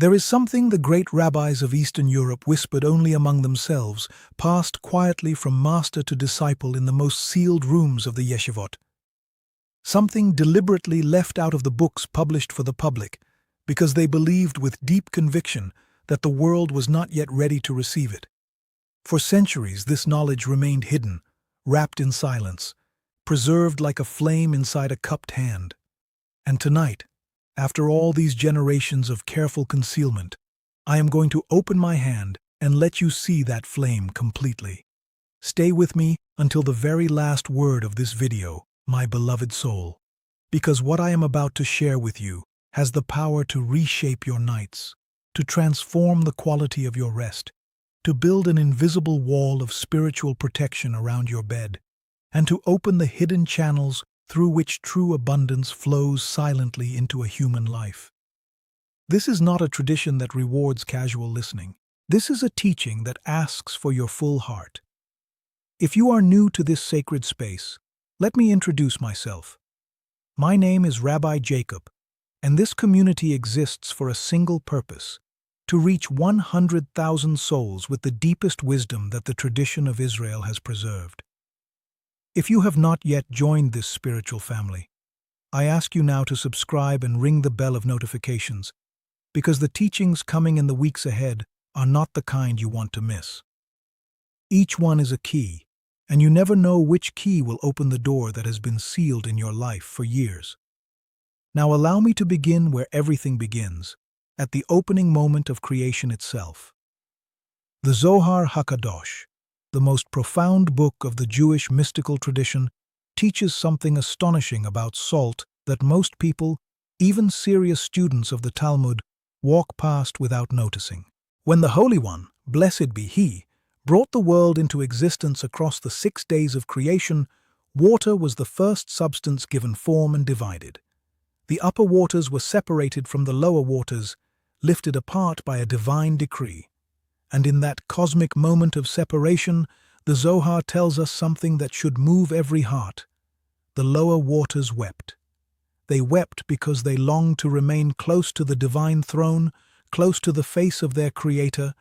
There is something the great rabbis of Eastern Europe whispered only among themselves, passed quietly from master to disciple in the most sealed rooms of the yeshivot. Something deliberately left out of the books published for the public, because they believed with deep conviction that the world was not yet ready to receive it. For centuries this knowledge remained hidden, wrapped in silence, preserved like a flame inside a cupped hand. And tonight, after all these generations of careful concealment, I am going to open my hand and let you see that flame completely. Stay with me until the very last word of this video, my beloved soul, because what I am about to share with you has the power to reshape your nights, to transform the quality of your rest, to build an invisible wall of spiritual protection around your bed, and to open the hidden channels through which true abundance flows silently into a human life. This is not a tradition that rewards casual listening. This is a teaching that asks for your full heart. If you are new to this sacred space, let me introduce myself. My name is Rabbi Jacob, and this community exists for a single purpose: to reach 100,000 souls with the deepest wisdom that the tradition of Israel has preserved. If you have not yet joined this spiritual family, I ask you now to subscribe and ring the bell of notifications, because the teachings coming in the weeks ahead are not the kind you want to miss. Each one is a key, and you never know which key will open the door that has been sealed in your life for years. Now allow me to begin where everything begins, at the opening moment of creation itself. The Zohar HaKadosh, the most profound book of the Jewish mystical tradition, teaches something astonishing about salt that most people, even serious students of the Talmud, walk past without noticing. When the Holy One, blessed be He, brought the world into existence across the 6 days of creation, water was the first substance given form and divided. The upper waters were separated from the lower waters, lifted apart by a divine decree. And in that cosmic moment of separation, the Zohar tells us something that should move every heart. The lower waters wept. They wept because they longed to remain close to the divine throne, close to the face of their Creator,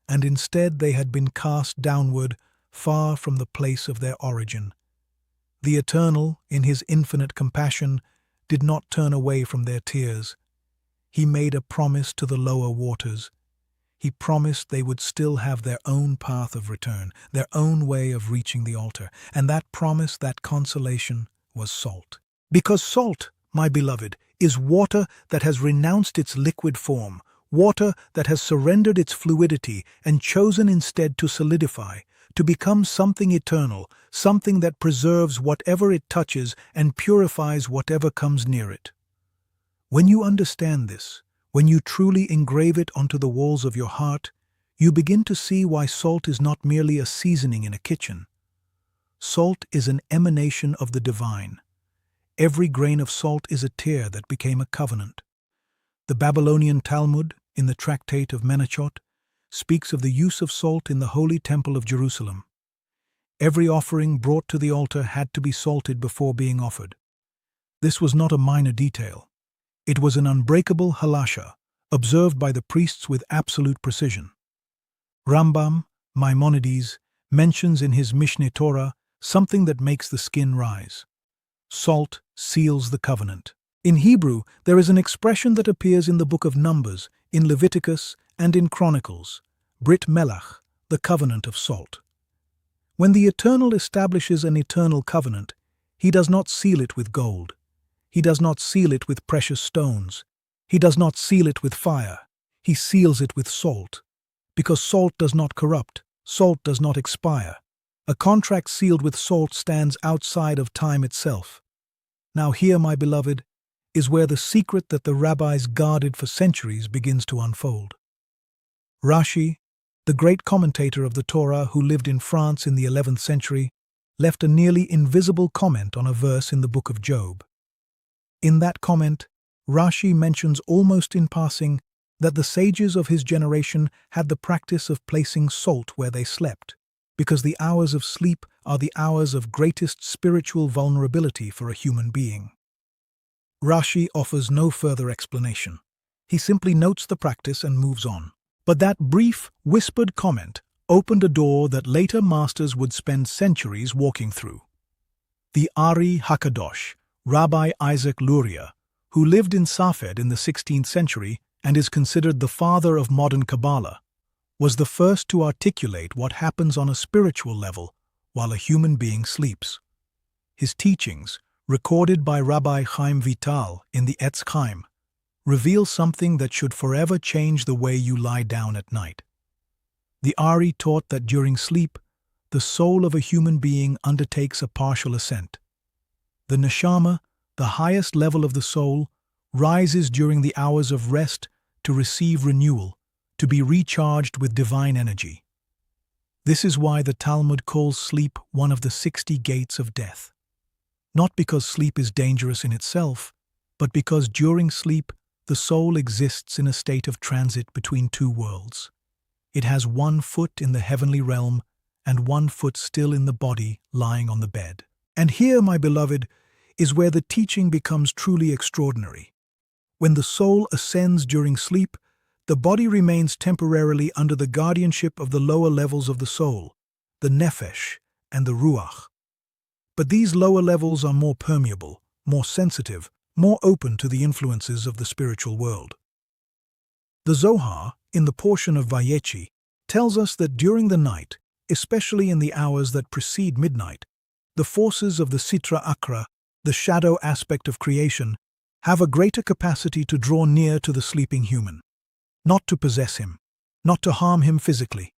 and instead they had been cast downward, far from the place of their origin. The Eternal, in His infinite compassion, did not turn away from their tears. He made a promise to the lower waters. He promised they would still have their own path of return, their own way of reaching the altar, and that promise, that consolation, was salt. Because salt, my beloved, is water that has renounced its liquid form, water that has surrendered its fluidity and chosen instead to solidify, to become something eternal, something that preserves whatever it touches and purifies whatever comes near it. When you understand this, when you truly engrave it onto the walls of your heart, you begin to see why salt is not merely a seasoning in a kitchen. Salt is an emanation of the divine. Every grain of salt is a tear that became a covenant. The Babylonian Talmud, in the tractate of Menachot, speaks of the use of salt in the Holy Temple of Jerusalem. Every offering brought to the altar had to be salted before being offered. This was not a minor detail. It was an unbreakable halasha, observed by the priests with absolute precision. Rambam, Maimonides, mentions in his Mishneh Torah something that makes the skin rise. Salt seals the covenant. In Hebrew, there is an expression that appears in the book of Numbers, in Leviticus, and in Chronicles, Brit Melach, the covenant of salt. When the Eternal establishes an eternal covenant, He does not seal it with gold. He does not seal it with precious stones. He does not seal it with fire. He seals it with salt. Because salt does not corrupt, salt does not expire. A contract sealed with salt stands outside of time itself. Now here, my beloved, is where the secret that the rabbis guarded for centuries begins to unfold. Rashi, the great commentator of the Torah who lived in France in the 11th century, left a nearly invisible comment on a verse in the book of Job. In that comment, Rashi mentions almost in passing that the sages of his generation had the practice of placing salt where they slept, because the hours of sleep are the hours of greatest spiritual vulnerability for a human being. Rashi offers no further explanation. He simply notes the practice and moves on. But that brief, whispered comment opened a door that later masters would spend centuries walking through. The Ari Hakadosh, Rabbi Isaac Luria, who lived in Safed in the 16th century and is considered the father of modern Kabbalah, was the first to articulate what happens on a spiritual level while a human being sleeps. His teachings, recorded by Rabbi Chaim Vital in the Etz Chaim, reveal something that should forever change the way you lie down at night. The Ari taught that during sleep, the soul of a human being undertakes a partial ascent. The neshama, the highest level of the soul, rises during the hours of rest to receive renewal, to be recharged with divine energy. This is why the Talmud calls sleep one of the 60 gates of death. Not because sleep is dangerous in itself, but because during sleep, the soul exists in a state of transit between two worlds. It has one foot in the heavenly realm and one foot still in the body lying on the bed. And here, my beloved, is where the teaching becomes truly extraordinary. When the soul ascends during sleep, the body remains temporarily under the guardianship of the lower levels of the soul, the nefesh and the ruach. But these lower levels are more permeable, more sensitive, more open to the influences of the spiritual world. The Zohar, in the portion of Vayechi, tells us that during the night, especially in the hours that precede midnight, the forces of the Sitra Achra, the shadow aspect of creation, have a greater capacity to draw near to the sleeping human. Not to possess him, not to harm him physically,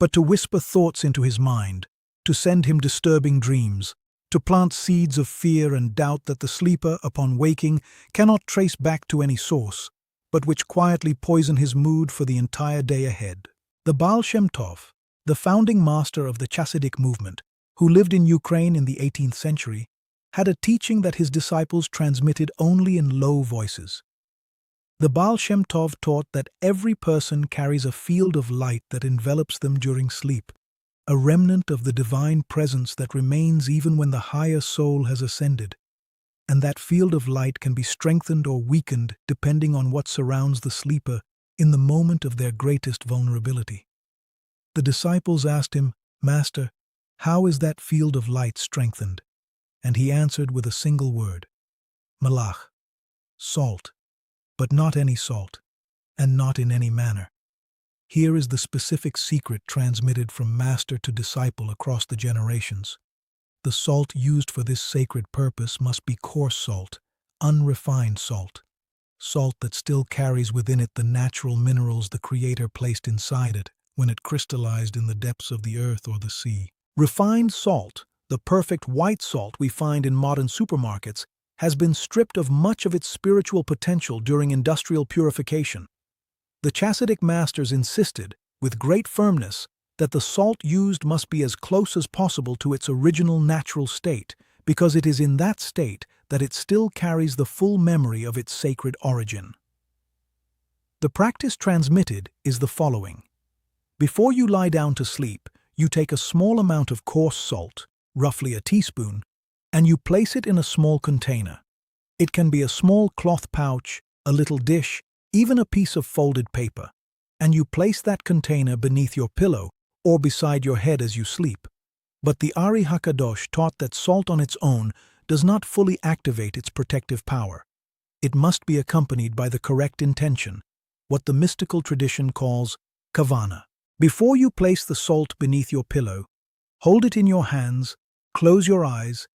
but to whisper thoughts into his mind, to send him disturbing dreams, to plant seeds of fear and doubt that the sleeper, upon waking, cannot trace back to any source, but which quietly poison his mood for the entire day ahead. The Baal Shem Tov, the founding master of the Chassidic movement, who lived in Ukraine in the 18th century, had a teaching that his disciples transmitted only in low voices. The Baal Shem Tov taught that every person carries a field of light that envelops them during sleep, a remnant of the divine presence that remains even when the higher soul has ascended, and that field of light can be strengthened or weakened depending on what surrounds the sleeper in the moment of their greatest vulnerability. The disciples asked him, "Master, how is that field of light strengthened?" And he answered with a single word, "Malach," salt, but not any salt, and not in any manner. Here is the specific secret transmitted from master to disciple across the generations. The salt used for this sacred purpose must be coarse salt, unrefined salt, salt that still carries within it the natural minerals the Creator placed inside it when it crystallized in the depths of the earth or the sea. Refined salt, the perfect white salt we find in modern supermarkets, has been stripped of much of its spiritual potential during industrial purification. The Chassidic masters insisted, with great firmness, that the salt used must be as close as possible to its original natural state, because it is in that state that it still carries the full memory of its sacred origin. The practice transmitted is the following. Before you lie down to sleep, you take a small amount of coarse salt, roughly a teaspoon, and you place it in a small container. It can be a small cloth pouch, a little dish, even a piece of folded paper, and you place that container beneath your pillow or beside your head as you sleep. But the Ari Hakadosh taught that salt on its own does not fully activate its protective power. It must be accompanied by the correct intention, what the mystical tradition calls kavana. Before you place the salt beneath your pillow, hold it in your hands, close your eyes,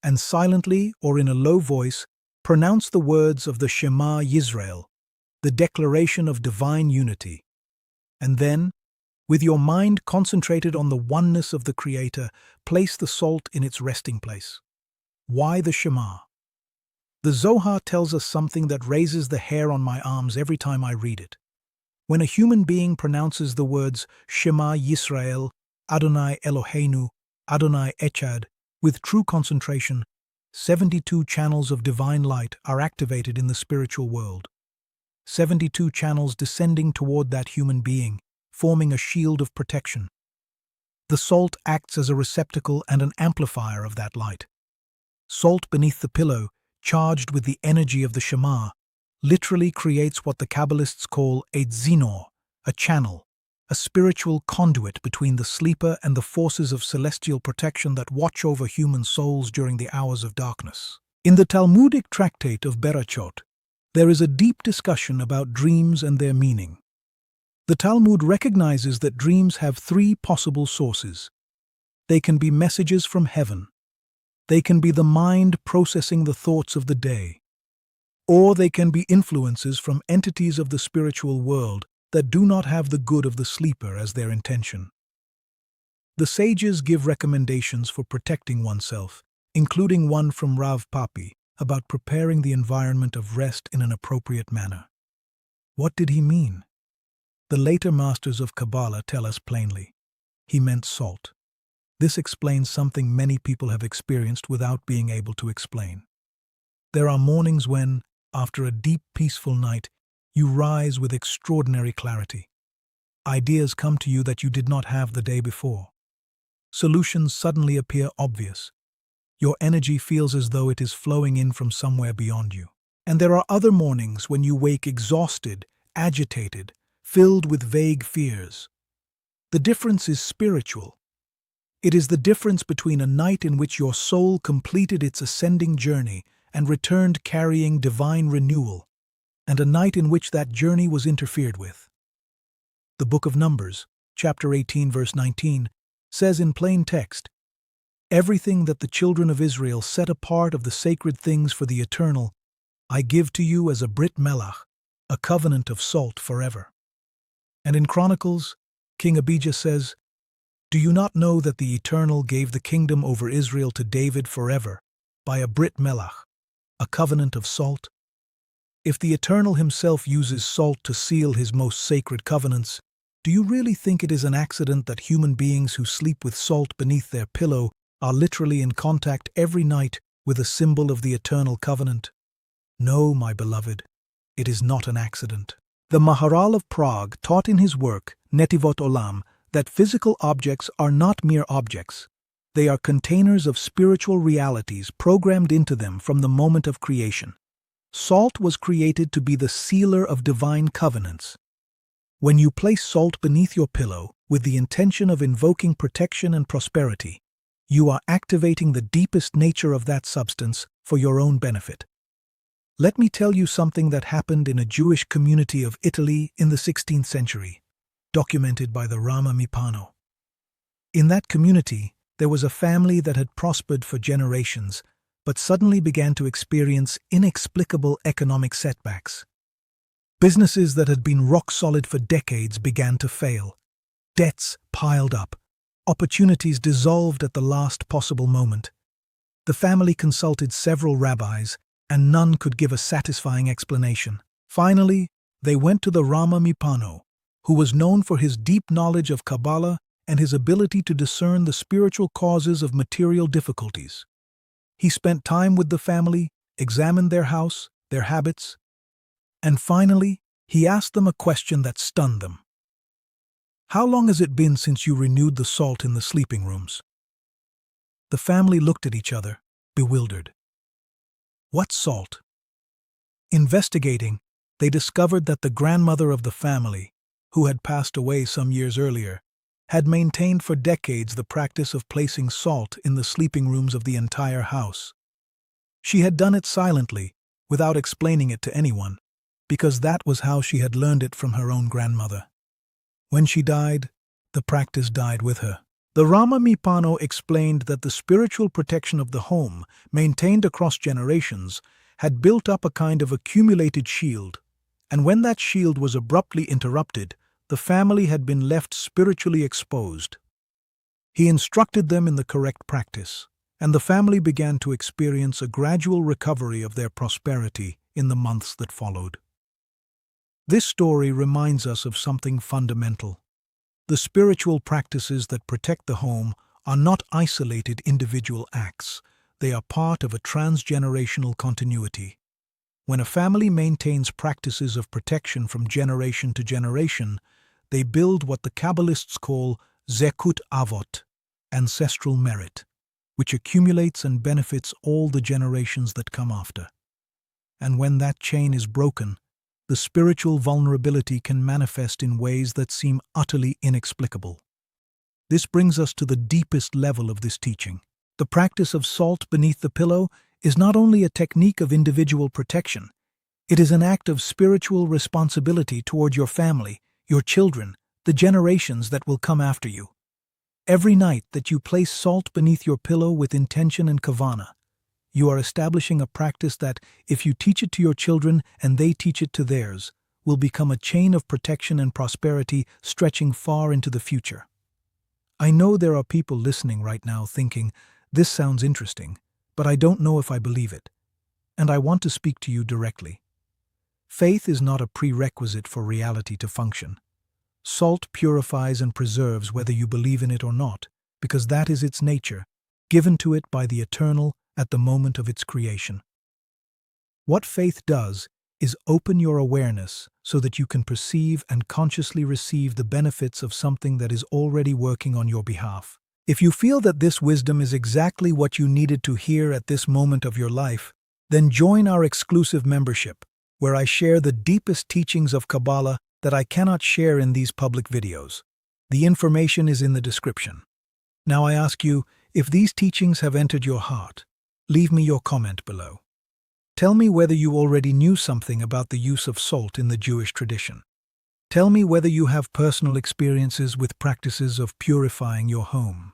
and silently or in a low voice pronounce the words of the Shema Yisrael, the declaration of divine unity. And then, with your mind concentrated on the oneness of the Creator, place the salt in its resting place. Why the Shema? The Zohar tells us something that raises the hair on my arms every time I read it. When a human being pronounces the words Shema Yisrael, Adonai Eloheinu, Adonai Echad, with true concentration, 72 channels of divine light are activated in the spiritual world. 72 channels descending toward that human being, forming a shield of protection. The salt acts as a receptacle and an amplifier of that light. Salt beneath the pillow, charged with the energy of the Shema, literally creates what the Kabbalists call a zinor, a channel, a spiritual conduit between the sleeper and the forces of celestial protection that watch over human souls during the hours of darkness. In the Talmudic tractate of Berachot, there is a deep discussion about dreams and their meaning. The Talmud recognizes that dreams have three possible sources. They can be messages from heaven. They can be the mind processing the thoughts of the day. Or they can be influences from entities of the spiritual world that do not have the good of the sleeper as their intention. The sages give recommendations for protecting oneself, including one from Rav Papi about preparing the environment of rest in an appropriate manner. What did he mean? The later masters of Kabbalah tell us plainly. He meant salt. This explains something many people have experienced without being able to explain. There are mornings when, after a deep, peaceful night, you rise with extraordinary clarity. Ideas come to you that you did not have the day before. Solutions suddenly appear obvious. Your energy feels as though it is flowing in from somewhere beyond you. And there are other mornings when you wake exhausted, agitated, filled with vague fears. The difference is spiritual. It is the difference between a night in which your soul completed its ascending journey and returned carrying divine renewal, and a night in which that journey was interfered with. The Book of Numbers, chapter 18, verse 19, says in plain text, "Everything that the children of Israel set apart of the sacred things for the eternal, I give to you as a Brit Melach, a covenant of salt forever." And in Chronicles, King Abijah says, "Do you not know that the Eternal gave the kingdom over Israel to David forever, by a Brit Melach, a covenant of salt?" If the Eternal himself uses salt to seal his most sacred covenants, do you really think it is an accident that human beings who sleep with salt beneath their pillow are literally in contact every night with a symbol of the eternal covenant? No, my beloved, it is not an accident. The Maharal of Prague taught in his work, Netivot Olam, that physical objects are not mere objects. They are containers of spiritual realities programmed into them from the moment of creation. Salt was created to be the sealer of divine covenants. When you place salt beneath your pillow with the intention of invoking protection and prosperity, you are activating the deepest nature of that substance for your own benefit. Let me tell you something that happened in a Jewish community of Italy in the 16th century, documented by the Rama Mipano. In that community, there was a family that had prospered for generations, but suddenly began to experience inexplicable economic setbacks. Businesses that had been rock-solid for decades began to fail. Debts piled up. Opportunities dissolved at the last possible moment. The family consulted several rabbis, and none could give a satisfying explanation. Finally, they went to the Rama Mipano, who was known for his deep knowledge of Kabbalah and his ability to discern the spiritual causes of material difficulties. He spent time with the family, examined their house, their habits, and finally, he asked them a question that stunned them. "How long has it been since you renewed the salt in the sleeping rooms?" The family looked at each other, bewildered. What salt? Investigating, they discovered that the grandmother of the family, who had passed away some years earlier, had maintained for decades the practice of placing salt in the sleeping rooms of the entire house. She had done it silently, without explaining it to anyone, because that was how she had learned it from her own grandmother. When she died, the practice died with her. The Rama Mipano explained that the spiritual protection of the home, maintained across generations, had built up a kind of accumulated shield, and when that shield was abruptly interrupted, the family had been left spiritually exposed. He instructed them in the correct practice, and the family began to experience a gradual recovery of their prosperity in the months that followed. This story reminds us of something fundamental. The spiritual practices that protect the home are not isolated individual acts. They are part of a transgenerational continuity. When a family maintains practices of protection from generation to generation, they build what the Kabbalists call zekut avot, ancestral merit, which accumulates and benefits all the generations that come after. And when that chain is broken, the spiritual vulnerability can manifest in ways that seem utterly inexplicable. This brings us to the deepest level of this teaching. The practice of salt beneath the pillow is not only a technique of individual protection, it is an act of spiritual responsibility toward your family, your children, the generations that will come after you. Every night that you place salt beneath your pillow with intention and kavana, you are establishing a practice that, if you teach it to your children and they teach it to theirs, will become a chain of protection and prosperity stretching far into the future. I know there are people listening right now thinking, this sounds interesting, but I don't know if I believe it. And I want to speak to you directly. Faith is not a prerequisite for reality to function. Salt purifies and preserves whether you believe in it or not, because that is its nature, given to it by the Eternal at the moment of its creation. What faith does is open your awareness so that you can perceive and consciously receive the benefits of something that is already working on your behalf. If you feel that this wisdom is exactly what you needed to hear at this moment of your life, then join our exclusive membership, where I share the deepest teachings of Kabbalah that I cannot share in these public videos. The information is in the description. Now I ask you, if these teachings have entered your heart, leave me your comment below. Tell me whether you already knew something about the use of salt in the Jewish tradition. Tell me whether you have personal experiences with practices of purifying your home.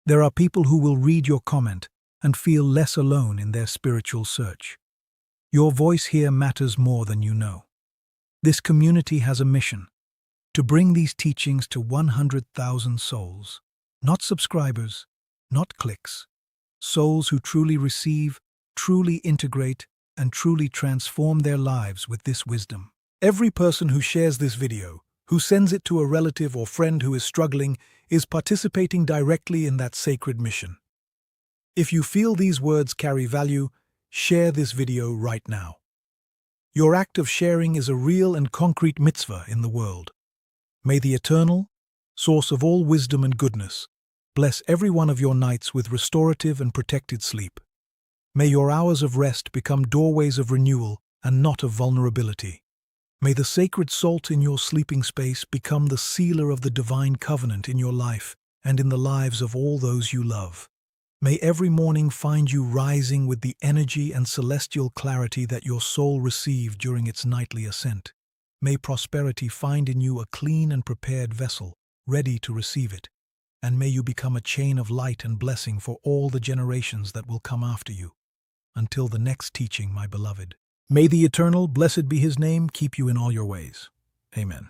There are people who will read your comment and feel less alone in their spiritual search. Your voice here matters more than you know. This community has a mission: to bring these teachings to 100,000 souls. Not subscribers, not clicks. Souls who truly receive, truly integrate, and truly transform their lives with this wisdom. Every person who shares this video, who sends it to a relative or friend who is struggling, is participating directly in that sacred mission. If you feel these words carry value, share this video right now. Your act of sharing is a real and concrete mitzvah in the world. May the Eternal, source of all wisdom and goodness, bless every one of your nights with restorative and protected sleep. May your hours of rest become doorways of renewal and not of vulnerability. May the sacred salt in your sleeping space become the sealer of the divine covenant in your life and in the lives of all those you love. May every morning find you rising with the energy and celestial clarity that your soul received during its nightly ascent. May prosperity find in you a clean and prepared vessel, ready to receive it. And may you become a chain of light and blessing for all the generations that will come after you. Until the next teaching, my beloved. May the Eternal, blessed be His name, keep you in all your ways. Amen.